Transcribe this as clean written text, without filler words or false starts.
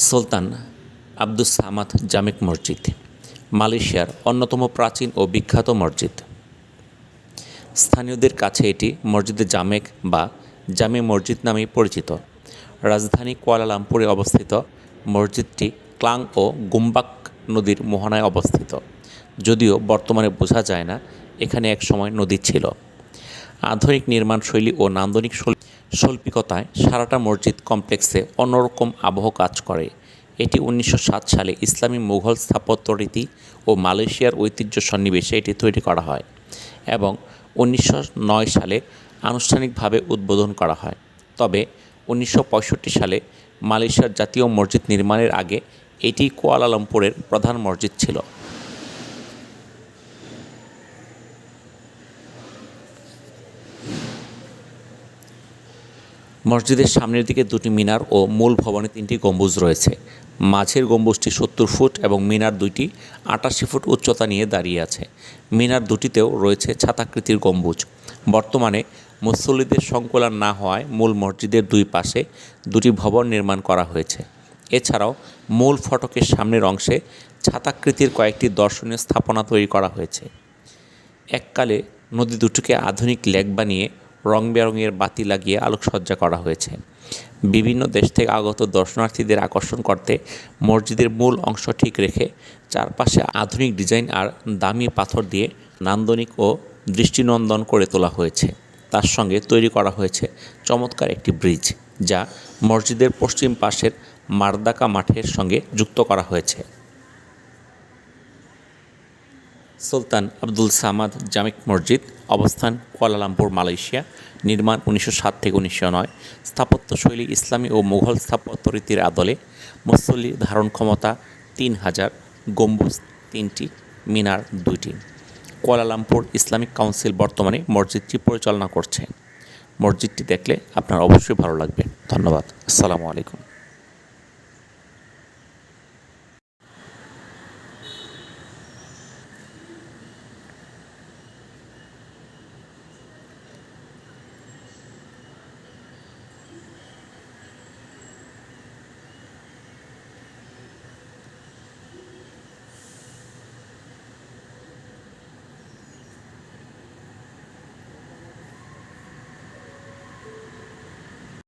সুলতান আব্দুস সামাদ জামে মসজিদ মালয়েশিয়ার অন্যতম প্রাচীন ও বিখ্যাত মসজিদ। স্থানীয়দের কাছে এটি মসজিদে জামেক বা জামে মসজিদ নামেই পরিচিত। রাজধানী কুয়ালালামপুরে অবস্থিত মসজিদটি ক্লাং ও গুম্বাক নদীর মোহনায় অবস্থিত, যদিও বর্তমানে বোঝা যায় না এখানে একসময় নদী ছিল। আধুনিক নির্মাণশৈলী ও নান্দনিক শৈল্পিকতায় সারাটা মসজিদ কমপ্লেক্সে অন্যরকম আবহ কাজ করে। এটি 1907 সালে ইসলামী মুঘল স্থাপত্য রীতি ও মালয়েশিয়ার ঐতিহ্য সন্নিবেশে এটি তৈরি করা হয় এবং 1909 সালে আনুষ্ঠানিকভাবে উদ্বোধন করা হয়। তবে 1965 সালে মালয়েশিয়ার জাতীয় মসজিদ নির্মাণের আগে এটি কুয়ালালামপুরের প্রধান মসজিদ ছিল। মসজিদের সামনের দিকে দুটি মিনার ও মূল ভবনে 3টি গম্বুজ রয়েছে। মাঝের গম্বুজটি 70 ফুট এবং মিনার দুইটি 88 ফুট উচ্চতা নিয়ে দাঁড়িয়ে আছে। মিনার দুটিতেও রয়েছে ছাতাকৃতির গম্বুজ। বর্তমানে মুসল্লিদের সংকুলান না হওয়ায় মূল মসজিদের দুই পাশে দুটি ভবন নির্মাণ করা হয়েছে। এছাড়াও মূল ফটকের সামনের অংশে ছাতাকৃতির কয়েকটি দর্শনীয় স্থাপনা তৈরি করা হয়েছে। এককালে নদী দুটিকে আধুনিক লেক বানিয়ে রং বেরঙের বাতি লাগিয়ে আলোকসজ্জা করা হয়েছে। বিভিন্ন দেশ থেকে আগত দর্শনার্থীদের আকর্ষণ করতে মসজিদের মূল অংশ ঠিক রেখে চারপাশে আধুনিক ডিজাইন আর দামি পাথর দিয়ে নান্দনিক ও দৃষ্টিনন্দন করে তোলা হয়েছে। তার সঙ্গে তৈরি করা হয়েছে চমৎকার একটি ব্রিজ, যা মসজিদের পশ্চিম পাশের মারদাকা মাঠের সঙ্গে যুক্ত করা হয়েছে। সুলতান আব্দুল সামাদ জামে মসজিদ অবস্থান কুয়ালালামপুর, মালয়েশিয়া। নির্মাণ 1907 থেকে 1909। স্থাপত্যশৈলী ইসলামী ও মুঘল স্থাপত্য রীতির আদলে। মুসল্লি ধারণ ক্ষমতা 3000, গম্বুজ 3টি, মিনার 2টি। কুয়ালালামপুর ইসলামিক কাউন্সিল বর্তমানে মসজিদটি পরিচালনা করছে। মসজিদটি দেখলে আপনার অবশ্যই ভালো লাগবে। ধন্যবাদ। আসসালামু আলাইকুম।